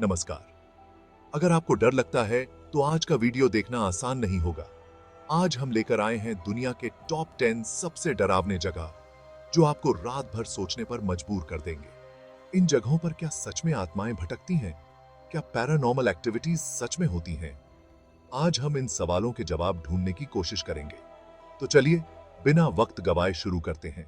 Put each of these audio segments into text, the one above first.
नमस्कार। अगर आपको डर लगता है तो आज का वीडियो देखना आसान नहीं होगा। आज हम लेकर आए हैं दुनिया के टॉप 10 सबसे डरावने जगह जो आपको रात भर सोचने पर मजबूर कर देंगे। इन जगहों पर क्या सच में आत्माएं भटकती हैं? क्या पैरानॉर्मल एक्टिविटीज सच में होती हैं? आज हम इन सवालों के जवाब ढूंढने की कोशिश करेंगे। तो चलिए बिना वक्त गवाए शुरू करते हैं।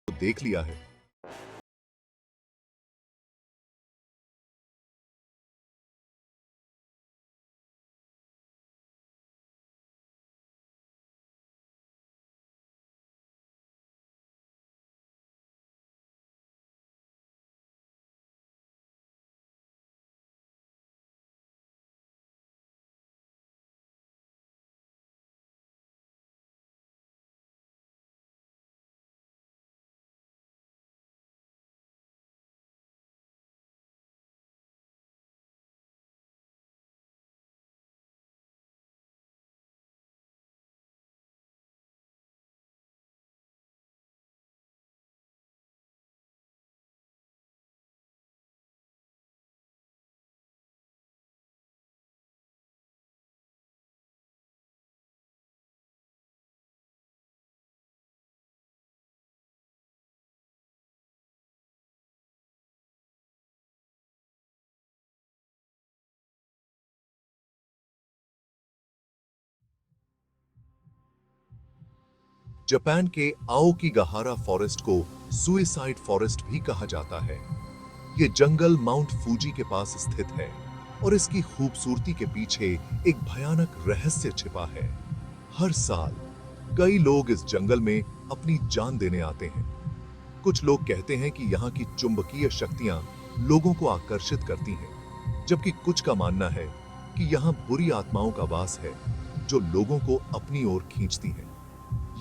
तो देख लिया है। जापान के आओकीगाहारा फॉरेस्ट को सुइसाइड फॉरेस्ट भी कहा जाता है। ये जंगल माउंट फूजी के पास स्थित है और इसकी खूबसूरती के पीछे एक भयानक रहस्य छिपा है। हर साल कई लोग इस जंगल में अपनी जान देने आते हैं। कुछ लोग कहते हैं कि यहाँ की चुंबकीय शक्तियां लोगों को आकर्षित करती हैं, जबकि कुछ का मानना है कि यहाँ बुरी आत्माओं का वास है जो लोगों को अपनी ओर खींचती हैं।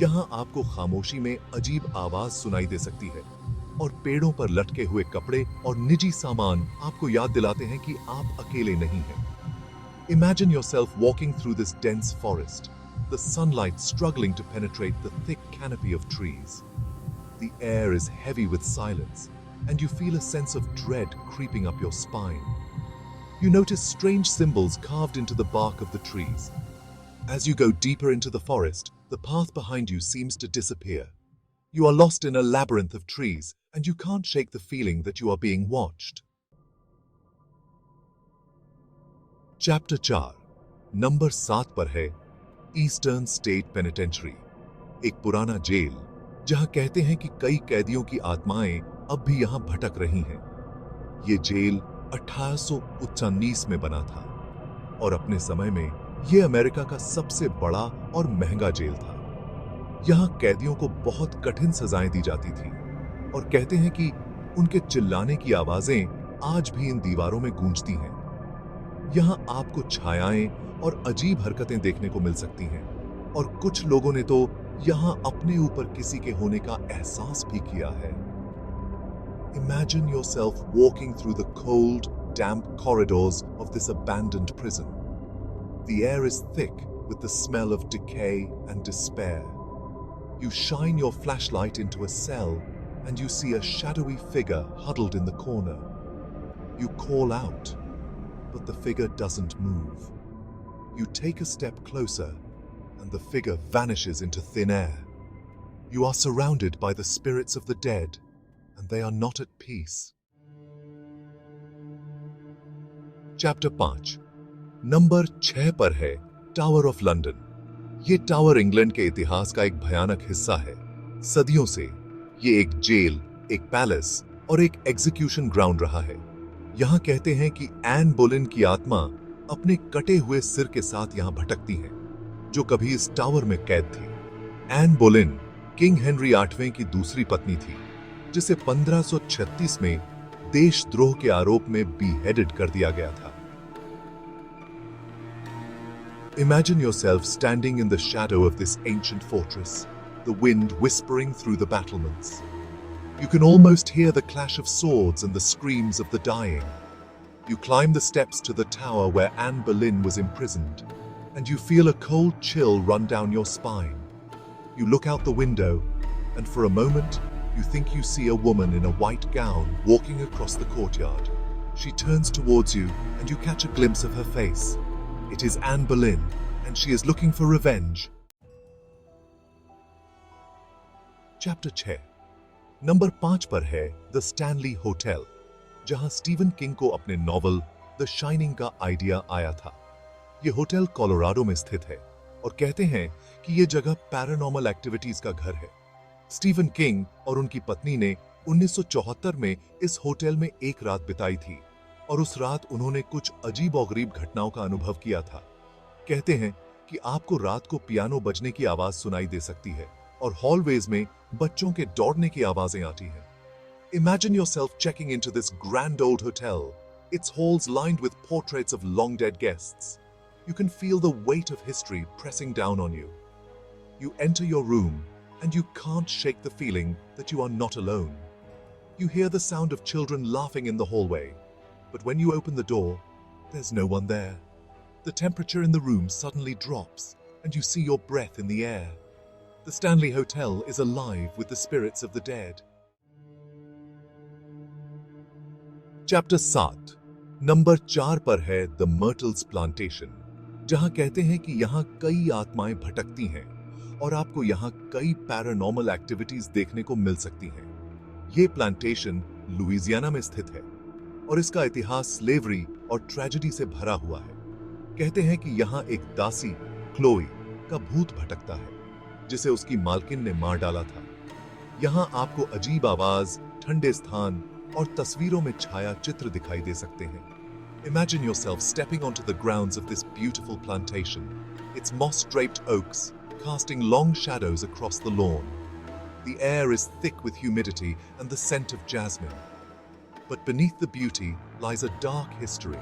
यहाँ आपको खामोशी में अजीब आवाज सुनाई दे सकती है और पेड़ों पर लटके हुए कपड़े और निजी सामान आपको याद दिलाते हैं कि आप अकेले नहीं हैं। Imagine yourself walking through this dense forest, the sunlight struggling to penetrate the thick canopy of trees. The air is heavy with silence, and you feel a sense of dread creeping up your spine. You notice strange symbols carved into the bark of the trees. As you go deeper into the forest, the path behind you seems to disappear. You are lost in a labyrinth of trees, and you can't shake the feeling that you are being watched. Chapter 4 number 7 पर है eastern state पेनिटेंशरी, एक पुराना jail जहां कहते हैं कि कई कैदियों की आत्माएं अब भी यहां भटक रही हैं। ये जेल 1819 में बना था और अपने समय में यह अमेरिका का सबसे बड़ा और महंगा जेल था। यहाँ कैदियों को बहुत कठिन सजाएं दी जाती थी और कहते हैं कि उनके चिल्लाने की आवाजें आज भी इन दीवारों में गूंजती हैं। यहाँ आपको छायाएं और अजीब हरकतें देखने को मिल सकती हैं और कुछ लोगों ने तो यहाँ अपने ऊपर किसी के होने का एहसास भी किया है। Imagine yourself walking through the cold, damp corridors of this abandoned prison. The air is thick with the smell of decay and despair. You shine your flashlight into a cell and you see a shadowy figure huddled in the corner. You call out, but the figure doesn't move. You take a step closer, and the figure vanishes into thin air. You are surrounded by the spirits of the dead, and they are not at peace. Chapter 5 number 6 पर है tower of London. ये tower England के इतिहास का एक भयानक हिस्सा है। सदियों से ये एक जेल, एक पैलेस और एक एग्जीक्यूशन ग्राउंड रहा है। यहाँ कहते हैं कि एन बोलेन की आत्मा अपने कटे हुए सिर के साथ यहाँ भटकती है, जो कभी इस टावर में कैद थी। एन बोलेन किंग हेनरी 8वें की दूसरी पत्नी थी, जिसे 1536 में देशद्रोह के आरोप में बीहेडेड कर दिया गया था। Imagine yourself standing in the shadow of this ancient fortress, the wind whispering through the battlements. You can almost hear the clash of swords and the screams of the dying. You climb the steps to the tower where Anne Boleyn was imprisoned, and you feel a cold chill run down your spine. You look out the window, and for a moment, you think you see a woman in a white gown walking across the courtyard. She turns towards you, and you catch a glimpse of her face. It is Anne Boleyn, and she is looking for revenge. Chapter 6 number 5 पर है the Stanley hotel, जहां Steven king को अपने novel the shining का idea आया था। यह hotel Colorado में स्थित है और कहते हैं कि यह जगह पैरानॉर्मल एक्टिविटीज का घर है। स्टीवन किंग और उनकी पत्नी ने 1974 में इस होटल में एक रात बिताई थी और उस रात उन्होंने कुछ अजीबोगरीब घटनाओं का अनुभव किया था। कहते हैं कि आपको रात को पियानो बजने की आवाज सुनाई दे सकती है और हॉलवेज में बच्चों के दौड़ने की आवाजें आती हैं। Imagine yourself checking into this grand old hotel, its halls lined with portraits of long dead guests. You can feel the weight of history pressing down on you. You enter your room and you can't shake the feeling that you are not alone. You hear the sound of children laughing in the hallway. But when you open the door, there's no one there. The temperature in the room suddenly drops, and you see your breath in the air. The Stanley Hotel is alive with the spirits of the dead. Chapter 7 number 4 पर है The Myrtles Plantation, जहां कहते हैं कि यहाँ कई आत्माएं भटकती हैं और आपको यहाँ कई पैरानॉर्मल एक्टिविटीज देखने को मिल सकती हैं। ये प्लांटेशन लुइसियाना में स्थित है और इसका इतिहास स्लेवरी और ट्रेजेडी से भरा हुआ है। कहते हैं कि यहाँ एक दासी क्लोई का भूत भटकता है, जिसे उसकी मालकिन ने मार डाला था। यहाँ आपको अजीब आवाज, ठंडे स्थान और तस्वीरों में छाया चित्र दिखाई दे सकते हैं। Imagine yourself stepping onto the grounds of this beautiful plantation, its moss-draped oaks casting long shadows across the lawn. The air is thick with humidity and the scent of jasmine. But beneath the beauty lies a dark history.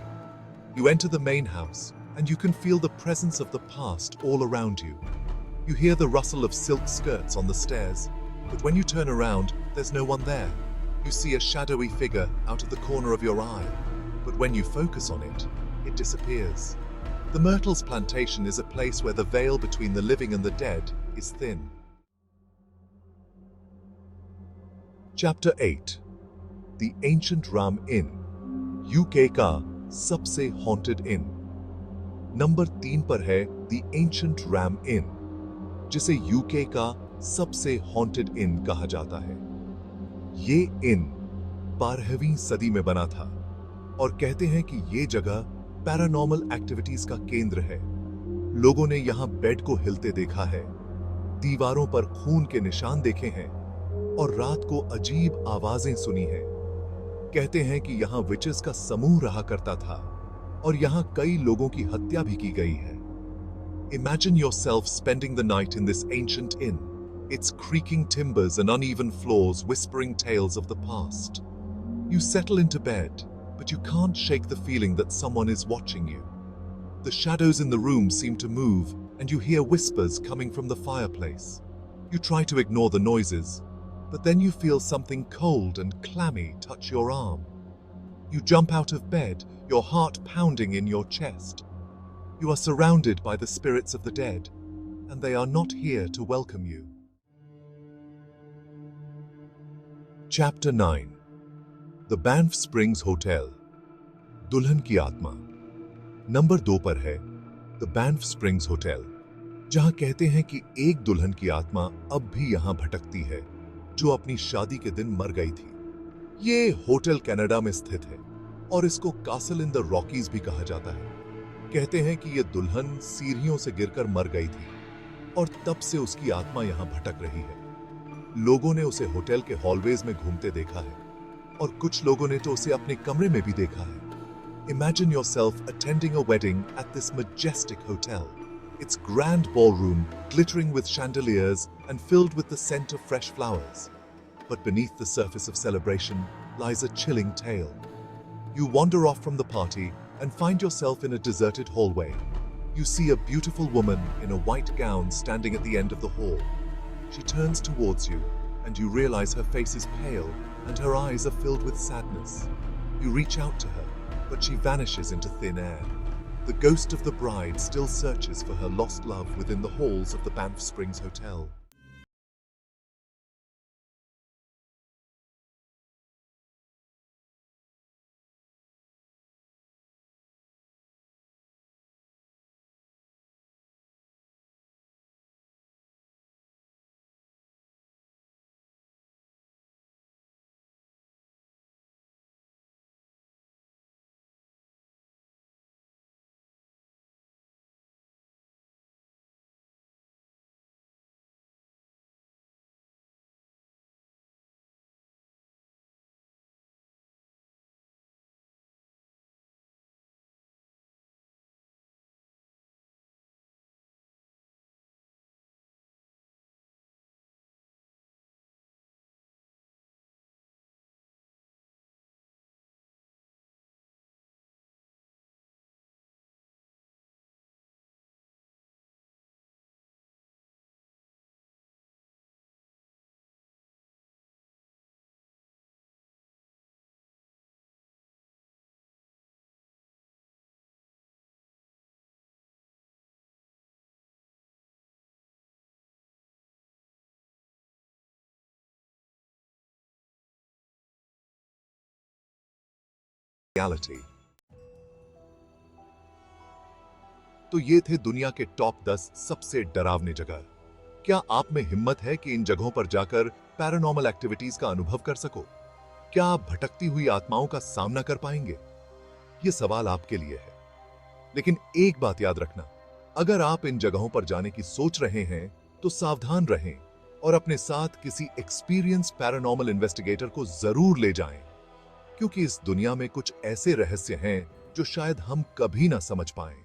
You enter the main house, and you can feel the presence of the past all around you. You hear the rustle of silk skirts on the stairs, but when you turn around, there's no one there. You see a shadowy figure out of the corner of your eye, but when you focus on it, it disappears. The Myrtles Plantation is a place where the veil between the living and the dead is thin. Chapter 8 The Ancient Ram Inn, UK का सबसे haunted इन। Number 3 पर है The Ancient Ram Inn, जिसे UK का सबसे haunted इन कहा जाता है। ये इन 12वीं सदी में बना था और कहते हैं कि ये जगह पैरानॉर्मल एक्टिविटीज का केंद्र है। लोगों ने यहाँ बेड को हिलते देखा है, दीवारों पर खून के निशान देखे हैं और रात को अजीब आवाजें सुनी हैं। कहते हैं कि यहाँ विचेस का समूह रहा करता था और यहाँ कई लोगों की हत्या भी की गई है। Imagine yourself spending the night in this ancient inn, its creaking timbers and uneven floors whispering tales of the past. You settle into bed, but you can't shake the feeling that someone is watching you. The shadows in the room seem to move, and you hear whispers coming from the fireplace. You try to ignore the noises, but then you feel something cold and clammy touch your arm. You jump out of bed, your heart pounding in your chest. You are surrounded by the spirits of the dead, and they are not here to welcome you. Chapter 9 The Banff Springs Hotel, दुल्हन की आत्मा। Number 2 पर है the Banff springs hotel, जहां कहते हैं कि एक दुल्हन की आत्मा अब भी यहां भटकती है जो अपनी शादी के दिन मर गई थी। ये होटल कनाडा में स्थित है और इसको कासल इन द रॉकीज भी कहा जाता है। कहते हैं कि यह दुल्हन सीढ़ियों से गिरकर मर गई थी और तब से उसकी आत्मा यहां भटक रही है। लोगों ने उसे होटल के हॉलवेज में घूमते देखा है और कुछ लोगों ने तो उसे अपने कमरे में भी देखा है। Imagine yourself attending a wedding at this majestic hotel. Its grand ballroom glittering with chandeliers and filled with the scent of fresh flowers. But beneath the surface of celebration lies a chilling tale. You wander off from the party and find yourself in a deserted hallway. You see a beautiful woman in a white gown standing at the end of the hall. She turns towards you and you realize her face is pale and her eyes are filled with sadness. You reach out to her, but she vanishes into thin air. The ghost of the bride still searches for her lost love within the halls of the Banff Springs Hotel. Reality. तो ये थे दुनिया के top 10 सबसे डरावनी जगह। क्या आप में हिम्मत है कि इन जगहों पर जाकर पैरानॉर्मल एक्टिविटीज का अनुभव कर सको? क्या आप भटकती हुई आत्माओं का सामना कर पाएंगे? ये सवाल आपके लिए है। लेकिन एक बात याद रखना, अगर आप इन जगहों पर जाने की सोच रहे हैं तो सावधान रहें और अपने साथ किसी एक्सपीरियंस पैरानॉर्मल इन्वेस्टिगेटर को जरूर ले जाएं, क्योंकि इस दुनिया में कुछ ऐसे रहस्य हैं जो शायद हम कभी ना समझ पाएं।